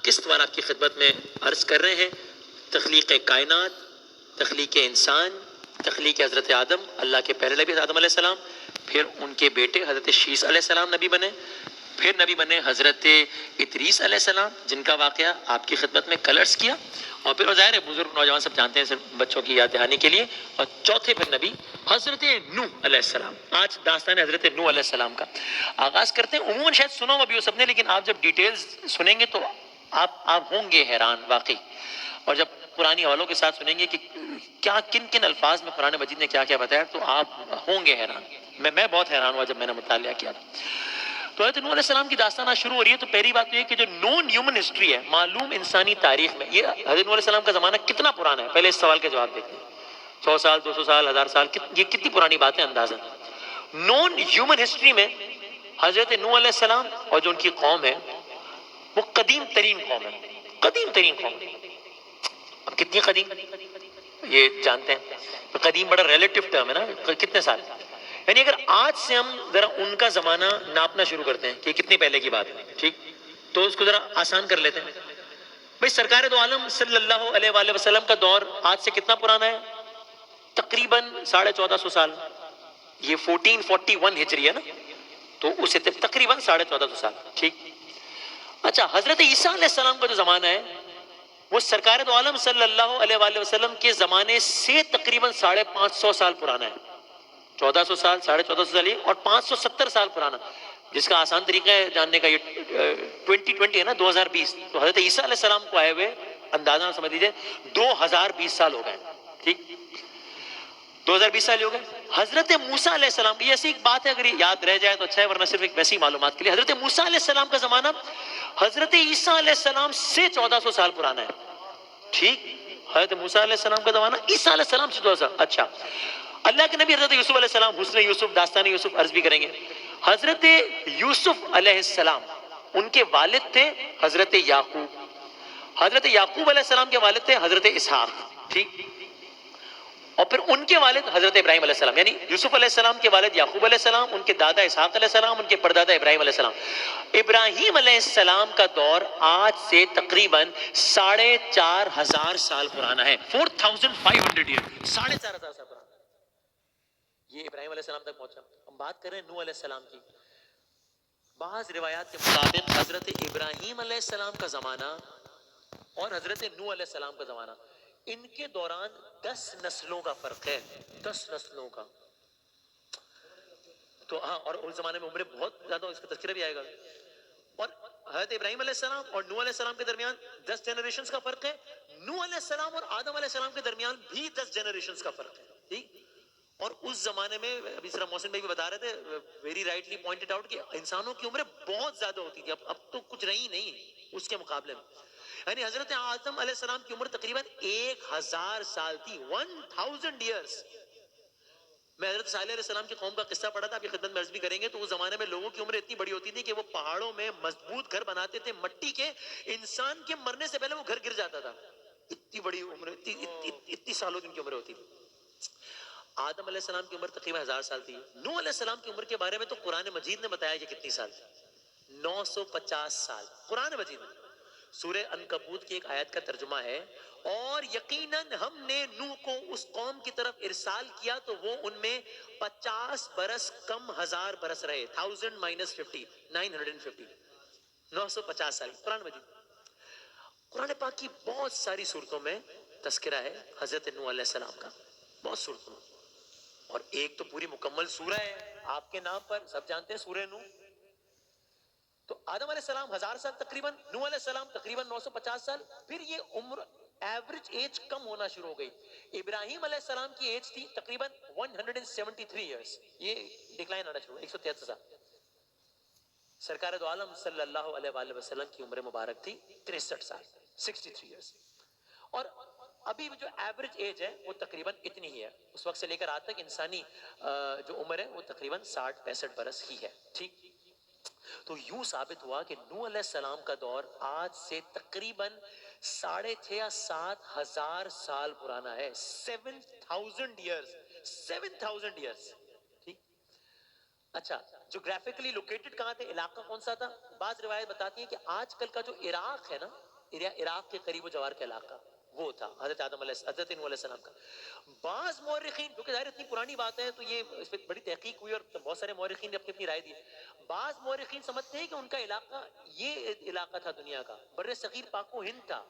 قسط والا آپ کی خدمت میں عرض کر رہے ہیں۔ تخلیق کائنات، تخلیق انسان، تخلیق حضرت آدم، اللہ کے پہلے نبی آدم علیہ السلام، پھر ان کے بیٹے حضرت شیس علیہ السلام نبی بنے، پھر نبی بنے حضرت ادریس علیہ السلام جن کا واقعہ آپ کی خدمت میں کل عرض کیا، اور پھر وہ ظاہر ہے بزرگ نوجوان سب جانتے ہیں، صرف بچوں کی یاد دہانی کے لیے، اور چوتھے پھر نبی حضرت نوح علیہ السلام۔ آج داستان حضرت نوح علیہ السلام کا آغاز کرتے ہیں۔ عموماً شاید سنا ہو ابھی وہ سب نے، لیکن آپ جب ڈیٹیلز سنیں گے تو آپ ہوں گے حیران واقعی، اور جب پرانی حوالوں کے ساتھ سنیں گے کہ کیا کن کن الفاظ میں قرآن مجید نے کیا کیا بتایا، تو آپ ہوں گے حیران۔ میں بہت حیران ہوا جب میں نے مطالعہ کیا تھا۔ تو حضرت نوح علیہ السلام کی داستان آج شروع ہو رہی ہے۔ تو پہلی بات تو یہ کہ جو نون ہیومن ہسٹری ہے، معلوم انسانی تاریخ میں، یہ حضرت نوح علیہ السلام کا زمانہ کتنا پرانا ہے، پہلے اس سوال کا جواب دیکھیں۔ 100 سال، 200 سال، 1000 سال، یہ کتنی پرانی بات ہے اندازہ۔ نون ہیومن ہسٹری میں حضرت نوح علیہ السلام اور جو ان کی قوم ہے وہ قدیم ترین قوم ہے، قدیم ترین قوم۔ اب کتنی قدیم یہ جانتے ہیں، قدیم بڑا ریلیٹو ٹرم ہے نا، کتنے سال، یعنی اگر آج سے ہم ذرا ان کا زمانہ ناپنا شروع کرتے ہیں کہ کتنی پہلے کی بات ہے، ٹھیک، تو اس کو ذرا آسان کر لیتے ہیں۔ بھئی سرکار دو عالم صلی اللہ علیہ وآلہ وسلم کا دور آج سے کتنا پرانا ہے؟ تقریباً 1450 سال۔ یہ 1441 ہجری ہے نا، تو اسے تقریباً 1450 سال، ٹھیک۔ اچھا، حضرت عیسیٰ علیہ السلام کا جو زمانہ ہے وہ سرکار دو عالم صلی اللہ علیہ وآلہ وسلم کے زمانے سے تقریباً 550 سال پرانا ہے۔ 1400 سال، 1450 سال یہ، اور 570 سال پرانا، جس کا آسان طریقہ ہے جاننے کا، یہ 2020 ہے نا، 2020، تو حضرت عیسیٰ علیہ السلام کو آئے ہوئے اندازہ سمجھ لیجیے 2020 سال ہو گئے، ٹھیک، 2020 سال ہو گئے۔ حضرت موسیٰ علیہ السلام، یہ ایسی ایک بات ہے اگر یہ یاد رہ جائے تو اچھا ہے، ورنہ صرف ایک ویسی معلومات کے لیے، حضرت موسیٰ علیہ السلام کا زمانہ حضرت عیسیٰ علیہ السلام سے 1400 سال پرانا ہے، ٹھیک۔ حضرت موسیٰ علیہ السلام کا زمانہ عیسیٰ علیہ السلام سے 1400، اچھا۔ اللہ کے نبی حضرت یوسف علیہ السلام، حسن یوسف، داستان یوسف عرض بھی کریں گے۔ حضرت یوسف علیہ السلام، ان کے والد تھے حضرت یعقوب، حضرت یعقوب علیہ السلام کے والد تھے حضرت اسحاق، ٹھیک، اور پھر ان کے والد حضرت ابراہیم علیہ السلام، یعنی یوسف علیہ السلام کے والد یعقوب علیہ السلام، ان کے دادا اسحاق علیہ السلام، ان کے پردادا ابراہیم علیہ السلام۔ ابراہیم علیہ السلام کا دور آج سے تقریباً 4500 سال پرانا ہے، 4500 ایئر، 4500 سال پرانا، یہ ابراہیم علیہ السلام تک پہنچا۔ ہم بات کر رہے ہیں نوح علیہ السلام کی۔ بعض روایات کے مطابق حضرت ابراہیم علیہ السلام کا زمانہ اور حضرت نوح علیہ السلام کا زمانہ، ان کے دوران 10 نسلوں کا فرق ہے، 10 نسلوں کا۔ تو ہاں، اور اس زمانے میں عمریں بہت زیادہ، اس کا تذکرہ بھی آئے گا۔ اور حضرت ابراہیم علیہ السلام اور نوح علیہ السلام کے درمیان 10 جنریشنز کا فرق ہے۔ نوح علیہ السلام اور آدم علیہ السلام کے درمیان بھی 10 جنریشنز کا فرق ہے، ٹھیک۔ اور اس زمانے میں ابھی سر محسن بھائی بھی بتا رہے تھے، ویری رائٹلی پوائنٹڈ آؤٹ، کہ انسانوں کی عمریں بہت زیادہ ہوتی تھی، اب تو کچھ رہی نہیں اس کے مقابلے میں۔ یعنی حضرت آدم علیہ السلام کی عمر تقریباً 1000 سال تھی، 1000 ایئرس۔ میں حضرت صالح علیہ السلام کی قوم کا قصہ پڑھا تھا، آپ کی خدمت میں عرض بھی کریں گے، تو اس زمانے میں لوگوں کی عمر اتنی بڑی ہوتی تھی کہ وہ پہاڑوں میں مضبوط گھر بناتے تھے مٹی کے، انسان کے مرنے سے پہلے وہ گھر گر جاتا تھا، اتنی بڑی عمر، اتنی سالوں کی ان کی عمر ہوتی تھی۔ آدم علیہ السلام کی عمر تقریباً 1000 سال تھی۔ نوح علیہ السلام کی عمر کے بارے میں تو قرآن مجید نے بتایا کہ کتنی سال تھی، 950 سال، قرآن مجید میں۔ سورہ عنکبوت کی ایک آیت کا ترجمہ ہے، اور یقیناً ہم نے نوح کو اس قوم کی طرف ارسال کیا تو وہ ان میں 50 برس کم 1000 برس رہے، 1000 minus 50، 950، 950 سال، قرآن مجید۔ قرآن پاک کی بہت ساری صورتوں میں تذکرہ ہے حضرت نوح علیہ السلام کا، بہت صورتوں میں، اور ایک تو پوری مکمل سورہ ہے آپ کے نام پر، سب جانتے ہیں سورہ نوح۔ تو آدم علیہ السلام 1000 سال تقریباً، نوح علیہ السلام تقریباً 950 سال، پھر یہ عمر ایوریج ایج کم ہونا شروع ہو گئی۔ ابراہیم علیہ السلام کی ایج تھی تقریباً 173 ایئرس، یہ ڈکلائن آنا شروع ہوا، 173 سال۔ سرکار دو عالم صلی اللہ علیہ وآلہ وسلم کی عمر مبارک تھی 63 سال، 63 ایئرس۔ اور ابھی جو ایوریج ایج ہے وہ تقریباً اتنی ہی ہے، اس وقت سے لے کر آج تک انسانی جو عمر ہے وہ تقریباً 60-65 برس ہی ہے، ٹھیک۔ تو یوں ثابت ہوا کہ نوح علیہ السلام کا دور آج سے تقریباً 6,500 یا 7,000 سال پرانا ہے، 7,000 ایئرس، 7,000 ایئرس، ٹھیک۔ اچھا جغرافیکلی لوکیٹڈ کہاں تھے, علاقہ کون سا تھا؟ بعض روایت بتاتی ہیں کہ آج کل کا جو عراق ہے نا, عراق کے قریب و جوار کا علاقہ وہ تھا حضرت آدم علیہ حضرت نوح علیہ السلام کا. بعض مورخین, کیونکہ ظاہر اتنی پرانی بات ہے تو یہ اس پہ بڑی تحقیق ہوئی اور بہت سارے مورخین نے اپنی اپنی رائے دی. بعض مورخین سمجھتے ہیں کہ ان کا علاقہ یہ علاقہ تھا دنیا کا, بر صغیر پاک و ہند تھا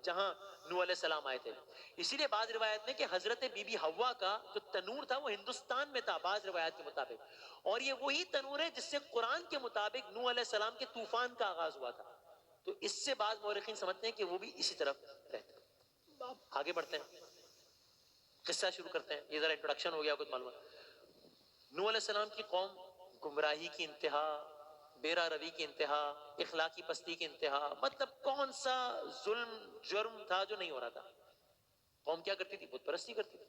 جہاں نوح علیہ السلام آئے تھے. اسی لیے بعض روایت میں کہ حضرت بی بی حوا کا جو تنور تھا وہ ہندوستان میں تھا بعض روایات کے مطابق, اور یہ وہی تنور ہے جس سے قرآن کے مطابق نوح علیہ السلام کے طوفان کا آغاز ہوا تھا. تو اس سے بعض مورخین سمجھتے ہیں کہ وہ بھی اسی طرف رہتے. آگے بڑھتے ہیں, قصہ شروع کرتے ہیں. یہ ذرا انٹروڈکشن ہو گیا کچھ معلومات. نوح علیہ السلام کی قوم گمراہی کی انتہا, بیرا روی کی انتہا, اخلاقی پستی کی انتہا. مطلب کون سا ظلم جرم تھا جو نہیں ہو رہا تھا؟ قوم کیا کرتی تھی؟ بت پرستی کرتی تھی.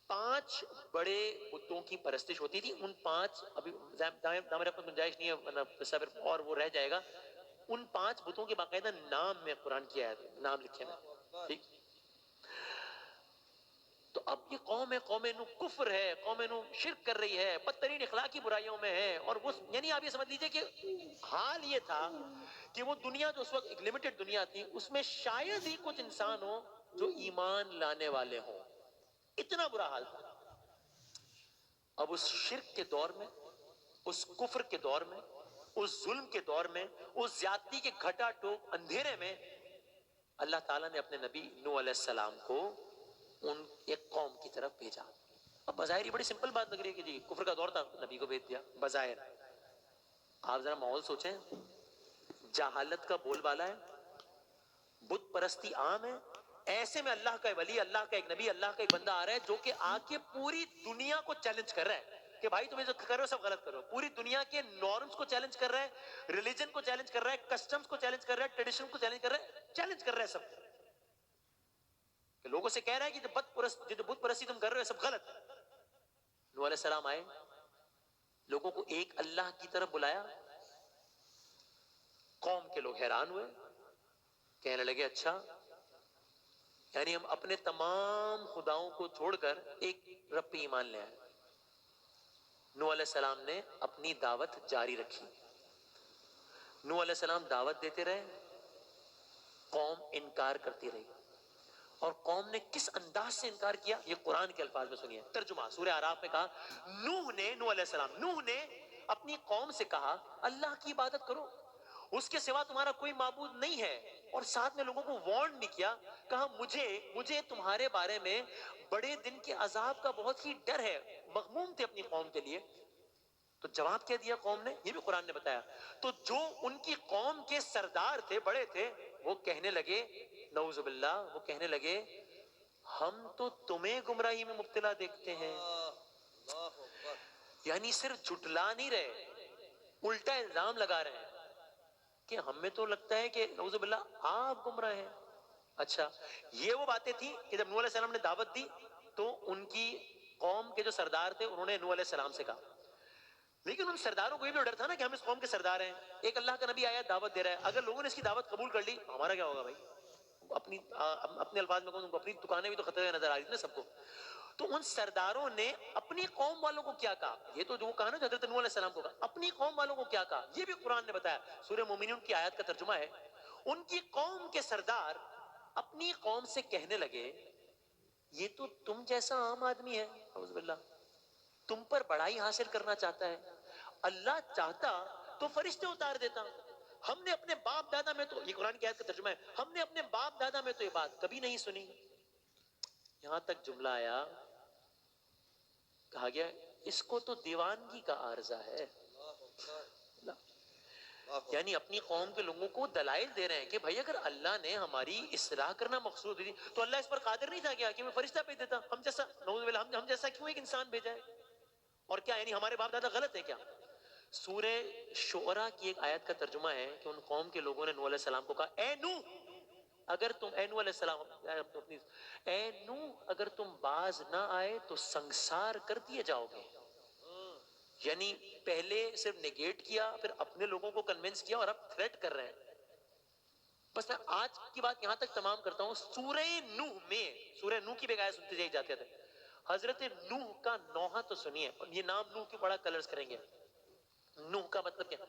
5 بڑے بتوں کی پرستش ہوتی تھی. ان 5, ابھی دامن رقم گنجائش نہیں ہے اور وہ رہ جائے گا. ان 5 بتوں کے باقاعدہ نام میں قرآن کی آیت نام لکھے میں, ٹھیک. تو اب یہ قوم ہے, قوم نو کفر ہے, قوم نو شرک کر رہی ہے, بدترین اخلاقی برائیوں میں ہے. اور وہ یعنی آپ یہ سمجھ لیجئے کہ حال یہ تھا کہ وہ دنیا جو اس وقت ایک لمیٹڈ دنیا تھی, اس میں شاید ہی کچھ انسان ہو جو ایمان لانے والے ہوں. اتنا برا حال تھا. اب اس شرک کے دور میں, اس کفر کے دور میں, اس ظلم کے دور میں, اس زیادتی کے گھٹا ٹوپ اندھیرے میں اللہ تعالیٰ نے اپنے نبی نوح علیہ السلام کو ان ایک قوم کی طرف بھیجا. اب بظاہر یہ بڑی سمپل بات لگ رہی ہے کہ جی کفر کا دور تھا, نبی کو بھیج دیا بظاہر. آپ ذرا ماحول سوچیں, جہالت کا بول بالا ہے, بت پرستی عام ہے. ایسے میں اللہ کا ولی, اللہ کا ایک نبی, اللہ کا ایک بندہ آ رہا ہے جو کہ آ کے پوری دنیا کو چیلنج کر رہا ہے کہ بھائی تمہیں جو کر رہے ہو سب غلط کرو. پوری دنیا کے نارمز کو چیلنج کر رہا ہے, ریلیجن کو چیلنج کر رہا ہے, کسٹمز کو چیلنج کر رہا ہے, ٹریڈیشن کو چیلنج کر رہا ہے, چیلنج کر رہا ہے سب کہ لوگوں سے کہہ رہا ہے کہ جو بت پرستی تم کر رہے ہو سب غلط ہے. نوح علیہ السلام آئے, لوگوں کو ایک اللہ کی طرف بلایا. قوم کے لوگ حیران ہوئے, کہنے لگے اچھا یعنی ہم اپنے تمام خداؤں کو چھوڑ کر ایک رب پہ ایمان لے آئے. نوح علیہ السلام نے اپنی دعوت جاری رکھی. نوح علیہ السلام دعوت دیتے رہے, قوم انکار کرتی رہی. اور قوم نے کس انداز سے انکار کیا یہ قرآن کے الفاظ میں سنیے. ترجمہ سورہ اعراف میں کہا, نوح علیہ السلام نے اپنی قوم سے کہا اللہ کی عبادت کرو, اس کے سوا تمہارا کوئی معبود نہیں ہے. اور ساتھ میں لوگوں کو وارن بھی کیا, کہا مجھے تمہارے بارے میں بڑے دن کے عذاب کا بہت ہی ڈر ہے. مغموم تھے اپنی قوم کے لیے. تو جواب کیا دیا قوم نے, یہ بھی قرآن نے بتایا. تو جو ان کی قوم کے سردار تھے, بڑے تھے, وہ کہنے لگے نعوذ باللہ, وہ کہنے لگے ہم تو تمہیں گمراہی میں مبتلا دیکھتے ہیں. یعنی صرف جھٹلا نہیں رہے, الٹا الزام لگا رہے ہیں کہ ہمیں تو لگتا ہے کہ نعوذ باللہ آپ گمراہ ہیں. اچھا یہ وہ باتیں تھیں کہ جب نوح علیہ السلام نے دعوت دی تو ان کی قوم کے جو سردار تھے انہوں نے نوح علیہ السلام سے کہا. لیکن ان سرداروں کو یہ بھی ڈر تھا نا کہ ہم اس قوم کے سردار ہیں, ایک اللہ کا نبی آیا دعوت دے رہا ہے, اگر لوگوں نے اس کی دعوت قبول کر لی ہمارا کیا ہوگا بھائی. اپنے الفاظ میں کہوں, اپنی دکانیں بھی تو خطرے میں نظر آ رہی تھی نا سب کو. تو ان سرداروں نے اپنی قوم والوں کو کیا کہا, یہ تو جو کہا نا حضرت نوح علیہ السلام کو کہا, اپنی قوم والوں کو کیا کہا یہ بھی قرآن نے بتایا. سورہ مومنون کی آیت کا ترجمہ ہے, ان کی قوم کے سردار اپنی قوم سے کہنے لگے یہ تو تم جیسا عام آدمی ہے, اعوذ باللہ, تم پر بڑائی حاصل کرنا چاہتا ہے. اللہ چاہتا تو فرشتے اتار دیتا. ہم نے اپنے باپ دادا میں تو, یہ قرآن کی آیت کا ترجمہ ہے, ہم نے اپنے باپ دادا میں تو یہ بات کبھی نہیں سنی. یہاں تک جملہ آیا, کہا گیا اس کو تو دیوانگی کا عارضہ ہے. یعنی اپنی قوم کے لوگوں کو دلائل دے رہے ہیں کہ بھائی اگر اللہ نے ہماری اصلاح کرنا مقصود تھی تو اللہ اس پر قادر نہیں تھا کیا کہ میں فرشتہ بھیج دیتا ہم جیسا, نعوذ باللہ, ہم جیسا کیوں ایک انسان بھیجا ہے. اور کیا یعنی ہمارے باپ دادا غلط ہے کیا؟ سورہ شعراء کی ایک آیت کا ترجمہ ہے کہ ان قوم کے لوگوں نے نوح علیہ السلام کو کہا اے نوح, اگر تم, اے نوح علیہ السلام, اے نوح اگر تم باز نہ آئے تو سنگسار کر دیے جاؤ گے. یعنی پہلے صرف نیگیٹ کیا, پھر اپنے لوگوں کو کنونس کیا, اور اب تھریٹ کر رہے ہیں. بس میں آج کی بات یہاں تک تمام کرتا ہوں. سورہ نوح میں, سورہ نوح کی بھی آیت سنتے جائے جاتے تھے, حضرت نوح کا نوحہ تو سنیے، یہ نام نوح کیوں بڑا کلرز کریں گے؟ نوح کا مطلب کیا؟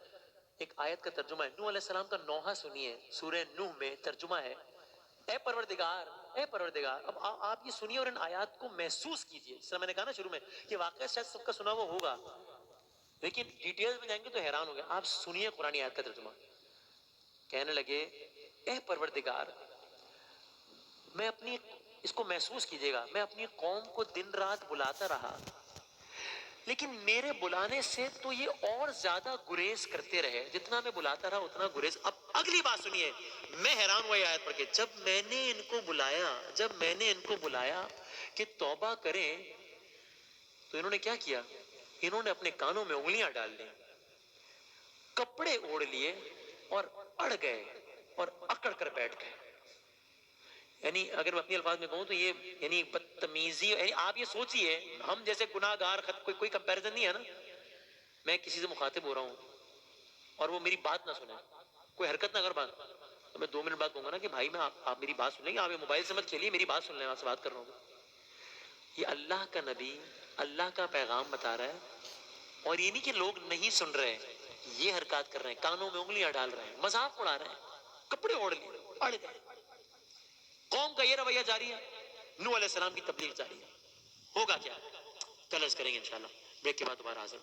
ایک آیت کا ترجمہ ہے، نوح علیہ السلام کا نوحہ سنیے، سورہ نوح میں ترجمہ ہے، اے پروردگار، اے پروردگار۔ اب آپ یہ سنیے اور ان آیات کو محسوس کیجئے، جس طرح میں نے کہا نا شروع میں کہ واقعہ شاید سب کا سنا ہوا ہوگا، لیکن ڈیٹیلز میں جائیں گے تو حیران ہو گئے۔ آپ سنیے قرآن آیات کا ترجمہ۔ کہنے لگے اے پروردگار، میں اپنی، اس کو محسوس کیجئے گا، میں اپنی قوم کو دن رات بلاتا رہا، لیکن میرے بلانے سے تو یہ اور زیادہ گریز کرتے رہے، جتنا میں بلاتا رہا اتنا گریز۔ اب اگلی بات سنیے، میں حیران ہوا یہ آیت پڑھ کے، جب میں نے ان کو بلایا کہ توبہ کریں تو انہوں نے کیا کیا؟ انہوں نے اپنے کانوں میں انگلیاں ڈال لی، کپڑے اوڑھ لیے اور اڑ گئے اور اکڑ کر بیٹھ گئے۔ یعنی اگر میں اپنے الفاظ میں کہوں تو یہ یعنی بدتمیزی، یعنی آپ یہ سوچئے ہم جیسے گناہ گار، کوئی کمپیریزن نہیں ہے نا، میں کسی سے مخاطب ہو رہا ہوں اور وہ میری بات نہ سنے، کوئی حرکت نہ کر بات، تو میں 2 منٹ بعد کہوں گا نا کہ بھائی آپ میری بات سن لیں گے، آپ یہ موبائل سے مت کھیلیے، میری بات سن لیں، آپ سے بات کر رہا ہوں۔ یہ اللہ کا نبی اللہ کا پیغام بتا رہا ہے، اور یہ نہیں کہ لوگ نہیں سن رہے، یہ حرکات کر رہے ہیں، کانوں میں انگلیاں ڈال رہے ہیں، مذاق اڑا رہے ہیں، کپڑے اوڑھ لیے، اڑ گئے۔ قوم کا یہ رویہ جاری ہے، نوح علیہ السلام کی تبلیغ جاری ہے۔ ہوگا کیا؟ کلرز کریں گے انشاءاللہ، بریک کے بعد دوبارہ حاضر۔